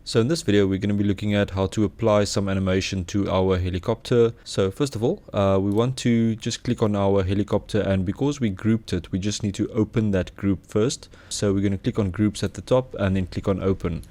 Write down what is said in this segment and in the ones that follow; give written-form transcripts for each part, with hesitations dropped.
So in this video we're going to be looking at how to apply some animation to our helicopter. So first of all, we want to just click on our helicopter, and because we grouped it, we just need to open that group first. So we're going to click on groups at the top and then click on open.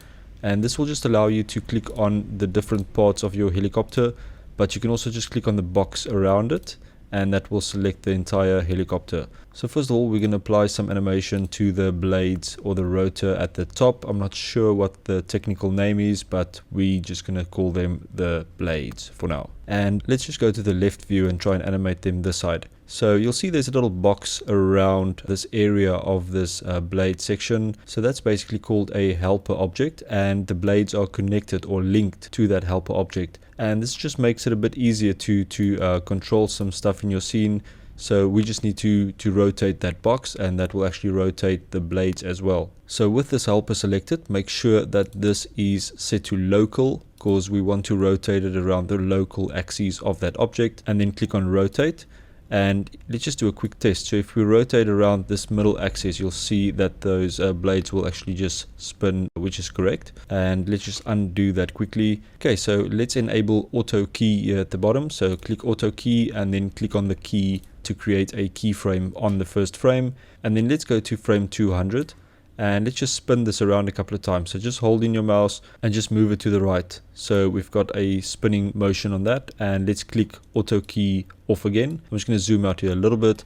And this will just allow you to click on the different parts of your helicopter, but you can also just click on the box around it and that will select the entire helicopter. So first of all, we're going to apply some animation to the blades or the rotor at the top. I'm not sure what the technical name is, but we're just going to call them the blades for now. And let's just go to the left view and try and animate them this side. So you'll see there's a little box around this area of this blade section. So that's basically called a helper object, and the blades are connected or linked to that helper object. And this just makes it a bit easier to control some stuff in your scene. So we just need to rotate that box, and that will actually rotate the blades as well. So with this helper selected, make sure that this is set to local, because we want to rotate it around the local axis of that object, and then click on rotate. And let's just do a quick test. So if we rotate around this middle axis, you'll see that those blades will actually just spin, which is correct. And let's just undo that quickly. Okay, so let's enable auto key here at the bottom. So click auto key and then click on the key to create a keyframe on the first frame. And then let's go to frame 200. And let's just spin this around a couple of times. So just hold in your mouse and just move it to the right. So we've got a spinning motion on that. And let's click auto key off again. I'm just going to zoom out here a little bit.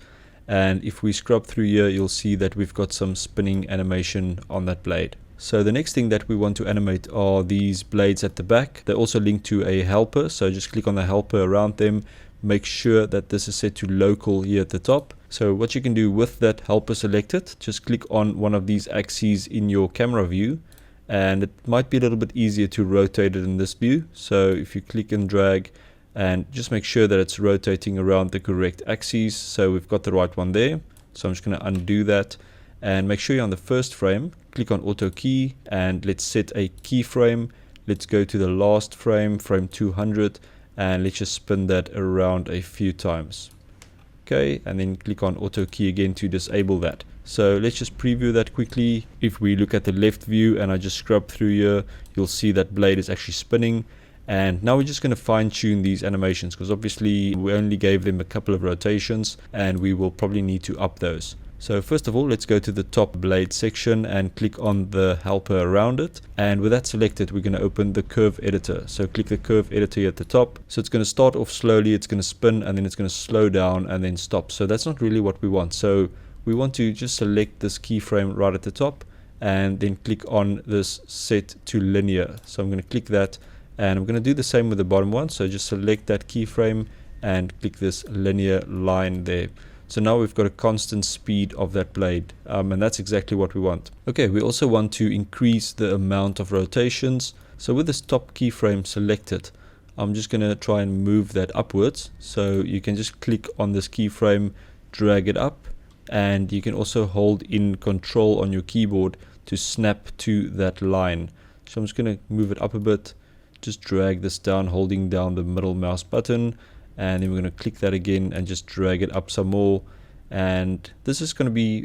And if we scrub through here, you'll see that we've got some spinning animation on that blade. So the next thing that we want to animate are these blades at the back. They're also linked to a helper. So just click on the helper around them. Make sure that this is set to local here at the top. So what you can do with that helper selected, just click on one of these axes in your camera view, and it might be a little bit easier to rotate it in this view. So if you click and drag, and just make sure that it's rotating around the correct axes. So we've got the right one there. So I'm just going to undo that, and make sure you're on the first frame. Click on auto key and let's set a keyframe. Let's go to the last frame, frame 200, and let's just spin that around a few times. Okay, and then click on auto key again to disable that. So let's just preview that quickly. If we look at the left view and I just scrub through here, you'll see that blade is actually spinning. And now we're just going to fine tune these animations, because obviously we only gave them a couple of rotations and we will probably need to up those. So first of all, let's go to the top blade section and click on the helper around it. And with that selected, we're going to open the curve editor. So click the curve editor here at the top. So it's going to start off slowly, it's going to spin, and then it's going to slow down and then stop. So that's not really what we want. So we want to just select this keyframe right at the top and then click on this set to linear. So I'm going to click that, and I'm going to do the same with the bottom one. So just select that keyframe and click this linear line there. So now we've got a constant speed of that blade, and that's exactly what we want. Okay, we also want to increase the amount of rotations. So with this top keyframe selected, I'm just going to try and move that upwards. So you can just click on this keyframe, drag it up, and you can also hold in control on your keyboard to snap to that line. So I'm just going to move it up a bit, just drag this down, holding down the middle mouse button. And then we're going to click that again and just drag it up some more. And this is going to be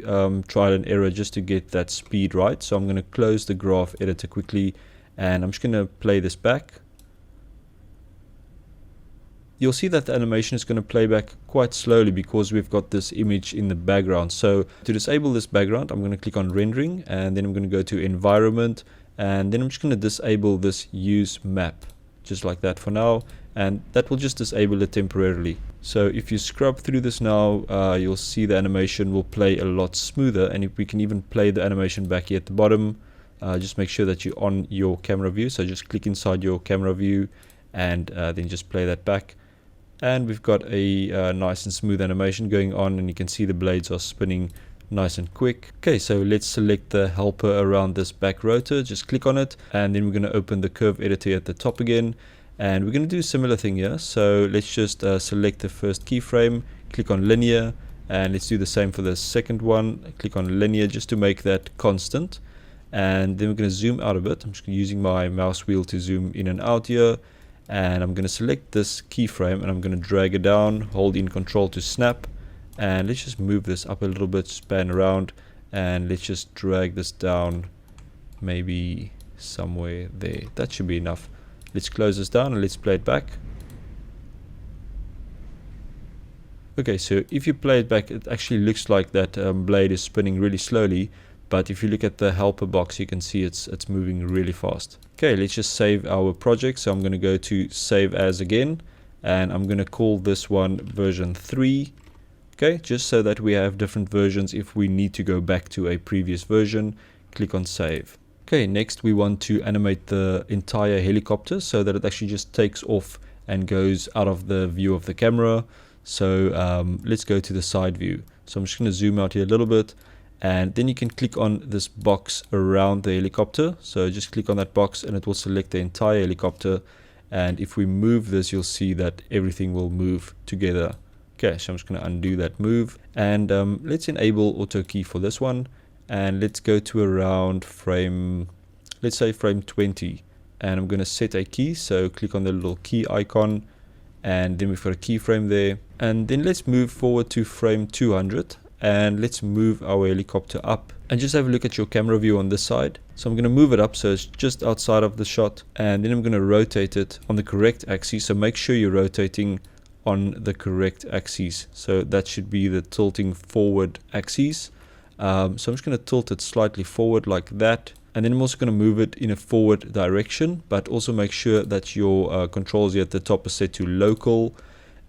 trial and error just to get that speed right. So I'm going to close the graph editor quickly, and I'm just going to play this back. You'll see that the animation is going to play back quite slowly because we've got this image in the background. So to disable this background, I'm going to click on rendering, and then I'm going to go to environment, and then I'm just going to disable this use map, just like that for now. And that will just disable it temporarily. So if you scrub through this now, you'll see the animation will play a lot smoother. And if we can even play the animation back here at the bottom, just make sure that you're on your camera view. So just click inside your camera view and then just play that back. And we've got a nice and smooth animation going on, and you can see the blades are spinning nice and quick. Okay, so let's select the helper around this back rotor. Just click on it, and then we're going to open the curve editor at the top again. And we're going to do a similar thing here. So let's just select the first keyframe, click on linear, and let's do the same for the second one. Click on linear just to make that constant. And then we're going to zoom out a bit. I'm just using my mouse wheel to zoom in and out here. And I'm going to select this keyframe and I'm going to drag it down, hold in control to snap. And let's just move this up a little bit, span around, and let's just drag this down maybe somewhere there. That should be enough. Let's close this down and let's play it back. Okay, so if you play it back, it actually looks like that blade is spinning really slowly, but if you look at the helper box, you can see it's moving really fast. Okay, let's just save our project. So I'm going to go to save as again, and I'm going to call this one version 3. Okay, just so that we have different versions if we need to go back to a previous version. Click on save. Okay, next we want to animate the entire helicopter so that it actually just takes off and goes out of the view of the camera. So let's go to the side view. So I'm just going to zoom out here a little bit, and then you can click on this box around the helicopter. So just click on that box and it will select the entire helicopter, and if we move this, you'll see that everything will move together. Okay, so I'm just going to undo that move, and let's enable auto key for this one, and let's go to around frame, let's say frame 20, and I'm going to set a key. So click on the little key icon, and then we've got a keyframe there, and then let's move forward to frame 200, and let's move our helicopter up, and just have a look at your camera view on this side. So I'm going to move it up so it's just outside of the shot, and then I'm going to rotate it on the correct axis. So make sure you're rotating on the correct axis, so that should be the tilting forward axis. So I'm just going to tilt it slightly forward like that, and then I'm also going to move it in a forward direction, but also make sure that your controls here at the top are set to local,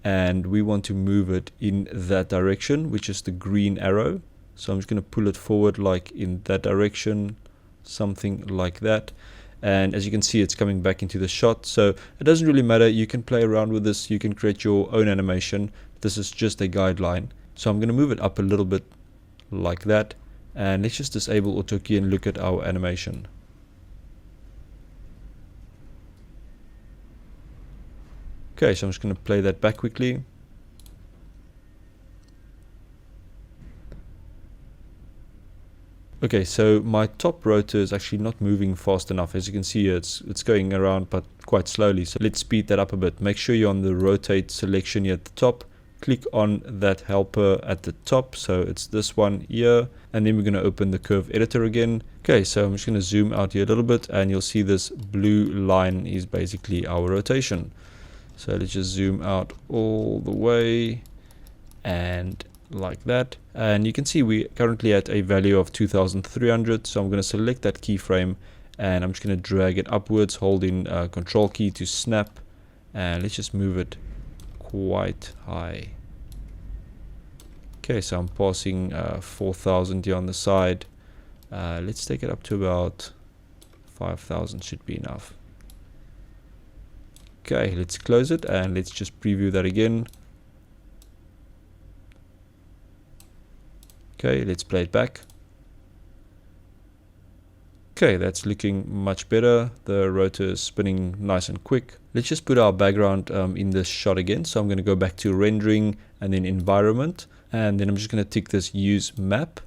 and we want to move it in that direction, which is the green arrow. So I'm just going to pull it forward like in that direction, something like that. And as you can see, it's coming back into the shot. So it doesn't really matter. You can play around with this. You can create your own animation. This is just a guideline. So I'm going to move it up a little bit like that. And let's just disable auto key and look at our animation. Okay, so I'm just going to play that back quickly. Okay, so my top rotor is actually not moving fast enough. As you can see, it's going around but quite slowly. So let's speed that up a bit. Make sure you're on the rotate selection here at the top. Click on that helper at the top, so it's this one here, and then we're going to open the curve editor again. Okay, so I'm just going to zoom out here a little bit, and you'll see this blue line is basically our rotation. So let's just zoom out all the way and like that, and you can see we're currently at a value of 2300. So I'm going to select that keyframe, and I'm just going to drag it upwards, holding control key to snap, and let's just move it quite high. Okay, so I'm passing 4000 here on the side. Let's take it up to about 5000, should be enough. Okay, let's close it and let's just preview that again. Okay, let's play it back. Okay, that's looking much better. The rotor is spinning nice and quick. Let's just put our background in this shot again. So I'm going to go back to rendering and then environment. And then I'm just going to tick this use map.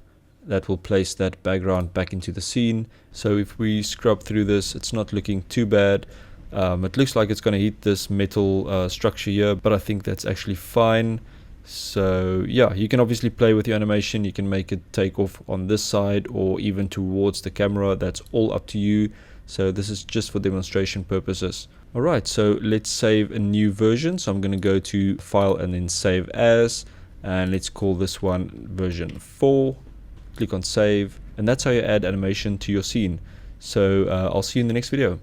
That will place that background back into the scene. So if we scrub through this, it's not looking too bad. It looks like it's going to hit this metal structure here, but I think that's actually fine. So yeah, you can obviously play with your animation. You can make it take off on this side or even towards the camera. That's all up to you. So this is just for demonstration purposes. Alright, so let's save a new version. So I'm going to go to File and then Save As. And let's call this one version 4. Click on Save. And that's how you add animation to your scene. So I'll see you in the next video.